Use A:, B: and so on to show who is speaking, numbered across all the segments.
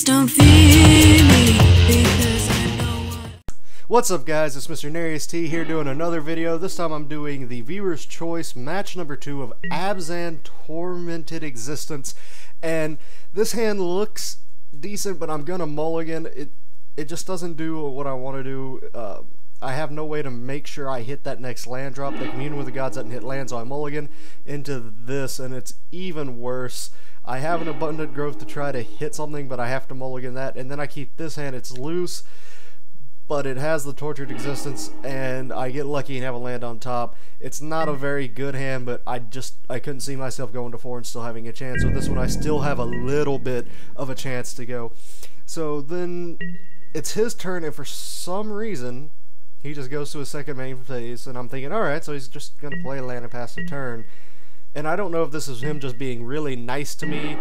A: Please don't fear me, because I know what.
B: What's up, guys? It's Mr. Narius T here doing another video. This time I'm doing the viewer's choice match number 2 of Abzan Tormented Existence. And this hand looks decent, but I'm gonna mulligan. It just doesn't do what I want to do. I have no way to make sure I hit that next land drop. The Communion with the Gods doesn't hit land, so I mulligan into this, and it's even worse. I have an abundant growth to try to hit something, but I have to mulligan that, and then I keep this hand. It's loose, but it has the Tortured Existence, and I get lucky and have a land on top. It's not a very good hand, but I couldn't see myself going to 4 and still having a chance. So this one I still have a little bit of a chance to go. So then it's his turn, and for some reason he just goes to his second main phase, and I'm thinking, alright, so he's just going to play a land and pass the turn. And I don't know if this is him just being really nice to me,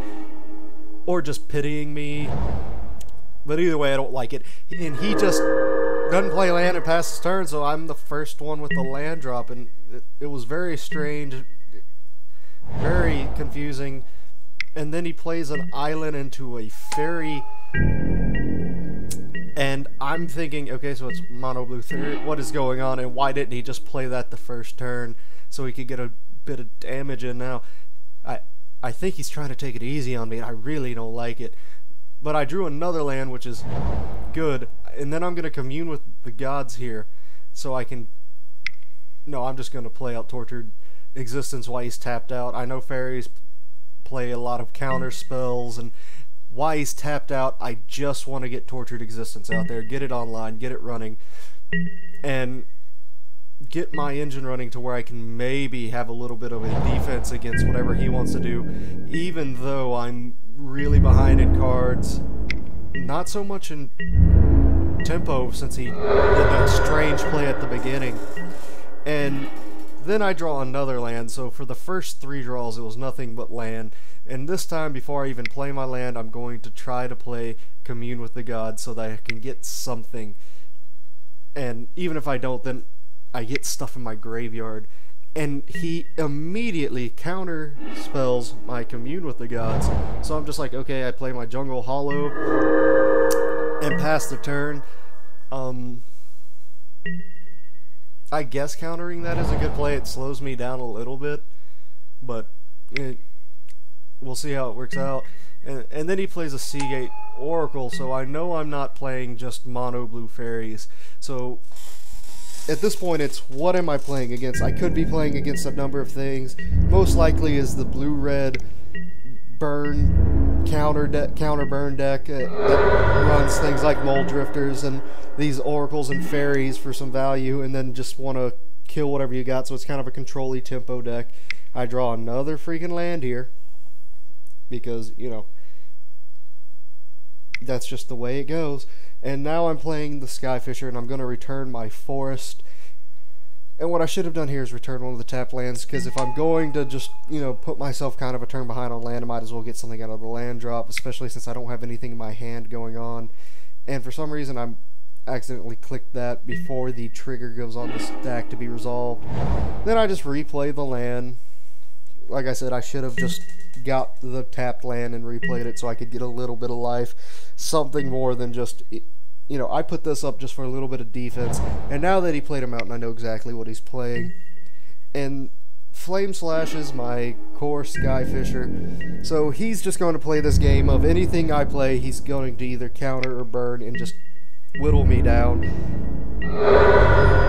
B: or just pitying me, but either way I don't like it. And he just doesn't play land and pass his turn, so I'm the first one with the land drop, and it was very strange, very confusing. And then he plays an island into a fairy, and I'm thinking, okay, so it's mono blue theory. What is going on, and why didn't he just play that the first turn so he could get a bit of damage in? Now I think he's trying to take it easy on me, and I really don't like it. But I drew another land, which is good, and then I'm going to commune with the gods here, so I can... No, I'm just going to play out Tortured Existence while he's tapped out. I know fairies play a lot of counter spells, and while he's tapped out, I just want to get Tortured Existence out there, get it online, get it running, and get my engine running to where I can maybe have a little bit of a defense against whatever he wants to do, even though I'm really behind in cards. Not so much in tempo, since he did that strange play at the beginning. And then I draw another land, so for the first 3 draws it was nothing but land. And this time, before I even play my land, I'm going to try to play Commune with the Gods so that I can get something. And even if I don't, then I get stuff in my graveyard. And he immediately counter spells my Commune with the Gods. So I'm just like, okay, I play my Jungle Hollow and pass the turn. I guess countering that is a good play. It slows me down a little bit, but we'll see how it works out. And then he plays a Seagate Oracle, so I know I'm not playing just mono blue fairies. So at this point, it's what am I playing against? I could be playing against a number of things. Most likely is the blue-red burn counter burn deck that runs things like Mole Drifters and these oracles and fairies for some value, and then just want to kill whatever you got. So it's kind of a control-y tempo deck. I draw another freaking land here because, you know, that's just the way it goes. And now I'm playing the Skyfisher, and I'm going to return my forest. And what I should have done here is return one of the tap lands, because if I'm going to just, you know, put myself kind of a turn behind on land, I might as well get something out of the land drop, especially since I don't have anything in my hand going on. And for some reason, I'm accidentally clicked that before the trigger goes on the stack to be resolved. Then I just replay the land. Like I said, I should have just got the tapped land and replayed it so I could get a little bit of life. Something more than just, you know, I put this up just for a little bit of defense. And now that he played a mountain, I know exactly what he's playing. And Flame Slash is my core Skyfisher. So he's just going to play this game of anything I play, he's going to either counter or burn and just whittle me down.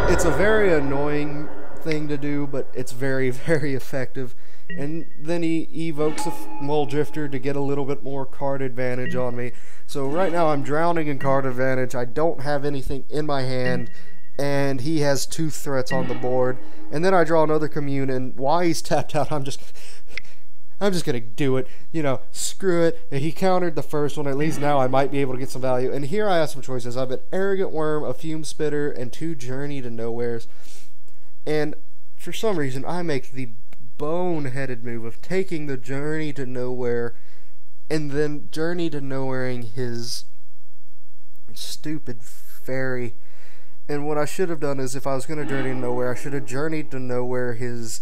B: It's a very annoying thing to do, but it's very, very effective. And then he evokes a Mole Drifter to get a little bit more card advantage on me. So right now I'm drowning in card advantage. I don't have anything in my hand, and he has 2 threats on the board. And then I draw another Commune, and while he's tapped out, I'm just gonna do it. You know, screw it. He countered the first one. At least now I might be able to get some value. And here I have some choices. I have an Arrogant Worm, a Fume Spitter, and 2 Journey to Nowheres. And for some reason, I make the boneheaded move of taking the Journey to Nowhere and then Journey to Nowhereing his stupid fairy. And what I should have done is, if I was going to Journey to Nowhere, I should have journeyed to Nowhere his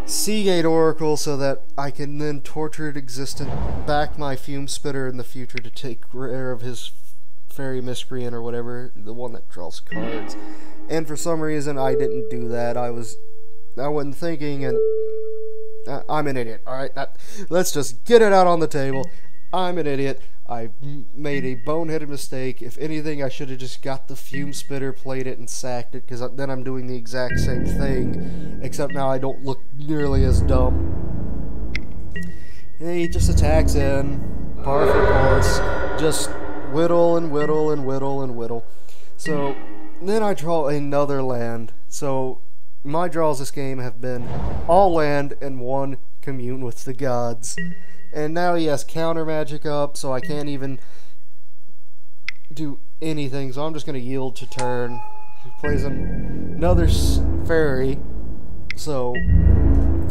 B: Seagate Oracle so that I can then Tortured Existent back my Fume Spitter in the future to take care of his Fairy Miscreant or whatever, the one that draws cards. And for some reason I didn't do that. I wasn't thinking, and I'm an idiot. Alright, let's just get it out on the table. I'm an idiot. I made a boneheaded mistake. If anything, I should have just got the Fume Spitter, played it, and sacked it, because then I'm doing the exact same thing, except now I don't look nearly as dumb. And he just attacks in, par for course, just whittle and whittle and whittle and whittle. So then I draw another land. So my draws this game have been all land and one Commune with the Gods. And now he has counter magic up, so I can't even do anything. So I'm just going to yield to turn. He plays another fairy. So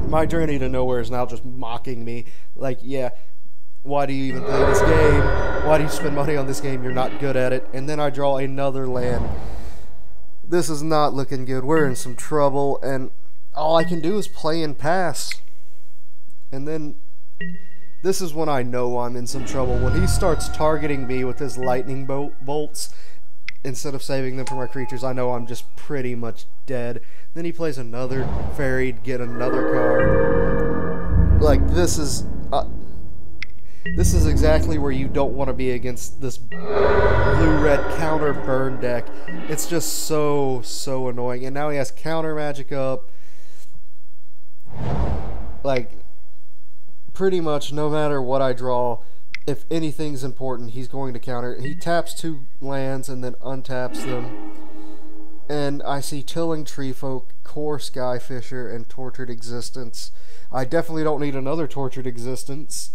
B: my journey to nowhere is now just mocking me. Like, yeah, why do you even play this game? Why do you spend money on this game? You're not good at it. And then I draw another land. This is not looking good. We're in some trouble, and all I can do is play and pass. And then this is when I know I'm in some trouble. When he starts targeting me with his lightning bolts, instead of saving them for my creatures, I know I'm just pretty much dead. Then he plays another fairy to get another card. Like, this is exactly where you don't want to be against this blue-red counter burn deck. It's just so annoying. And now he has counter magic up. Like, pretty much no matter what I draw, if anything's important, he's going to counter. He taps 2 lands and then untaps them. And I see Tilling Treefolk, Core Skyfisher, and Tortured Existence. I definitely don't need another Tortured Existence.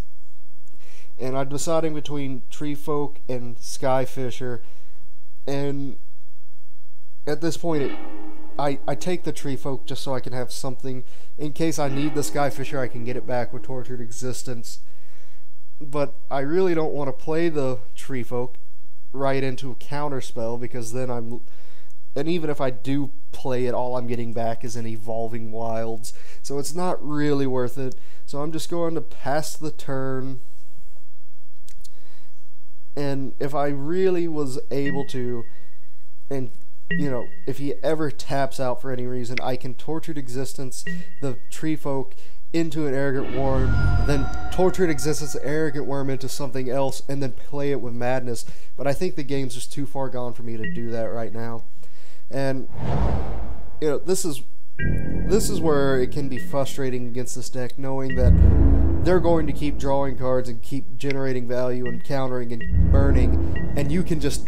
B: And I'm deciding between Treefolk and Skyfisher. And at this point, I take the Treefolk just so I can have something. In case I need the Skyfisher, I can get it back with Tortured Existence. But I really don't want to play the Treefolk right into a counter spell, because then and even if I do play it, all I'm getting back is an Evolving Wilds. So it's not really worth it. So I'm just going to pass the turn. And if I really was able to, and you know, if he ever taps out for any reason, I can Tortured Existence the Treefolk into an Arrogant Worm, then Tortured Existence the Arrogant Worm into something else, and then play it with Madness. But I think the game's just too far gone for me to do that right now. And you know, this is where it can be frustrating against this deck, knowing that they're going to keep drawing cards and keep generating value and countering and burning, and you can just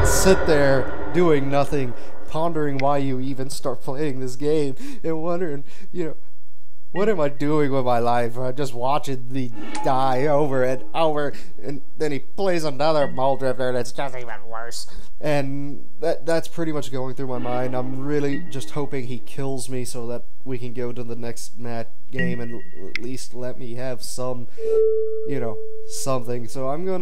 B: sit there doing nothing, pondering why you even start playing this game, and wondering, you know, what am I doing with my life? I'm just watching the die over and over, and then he plays another Muldrifter that's just even worse. And that's pretty much going through my mind. I'm really just hoping he kills me so that we can go to the next game and at least let me have some, you know, something. So I'm going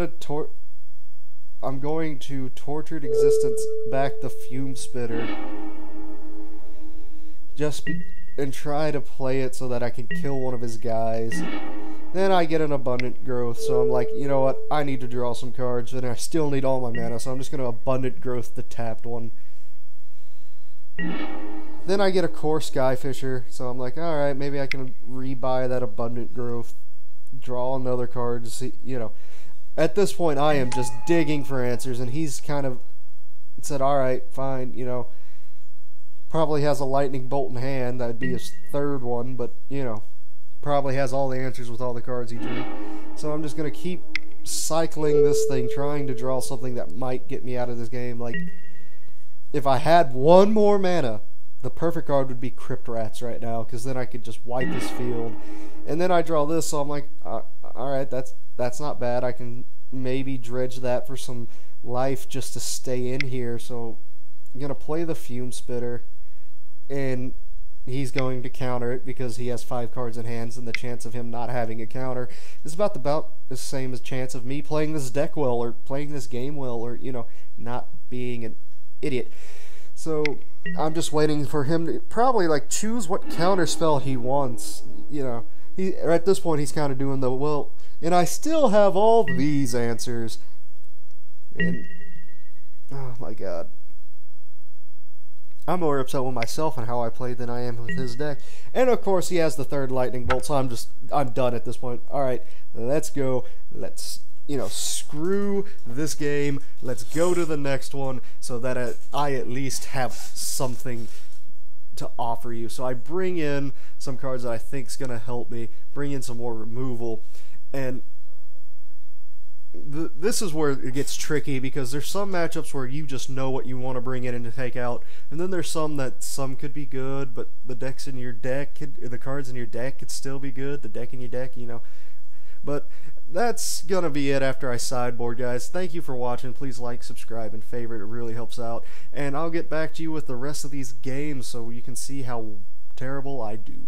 B: to Tortured Existence back the Fume Spitter. And try to play it so that I can kill one of his guys. Then I get an Abundant Growth, so I'm like, you know what, I need to draw some cards, and I still need all my mana, so I'm just going to Abundant Growth the tapped one. Then I get a Core Skyfisher, so I'm like, alright, maybe I can rebuy that Abundant Growth, draw another card to see, you know. At this point, I am just digging for answers, and he's kind of said, alright, fine, you know. Probably has a lightning bolt in hand. That'd be his third one, but you know, probably has all the answers with all the cards he drew. So I'm just gonna keep cycling this thing, trying to draw something that might get me out of this game. Like, if I had one more mana, the perfect card would be Crypt Rats right now, because then I could just wipe his field. And then I draw this, so I'm like, alright, that's not bad. I can maybe dredge that for some life just to stay in here. So I'm gonna play the Fume Spitter. And he's going to counter it because he has 5 cards in hands, and the chance of him not having a counter is about the same as chance of me playing this deck well, or playing this game well, or, you know, not being an idiot. So I'm just waiting for him to probably like choose what counter spell he wants. You know, he at this point he's kind of doing the well, and I still have all these answers. And oh my god, I'm more upset with myself and how I played than I am with his deck. And of course he has the third lightning bolt, so I'm done at this point. All right, let's go. Let's, you know, screw this game. Let's go to the next one so that I at least have something to offer you. So I bring in some cards that I think is going to help me, bring in some more removal, and this is where it gets tricky, because there's some matchups where you just know what you want to bring in and to take out, and then there's some could be good, but the decks in your deck, the cards in your deck could still be good, the deck in your deck, you know. But that's gonna be it after I sideboard, guys. Thank you for watching. Please like, subscribe, and favorite. It really helps out. And I'll get back to you with the rest of these games so you can see how terrible I do.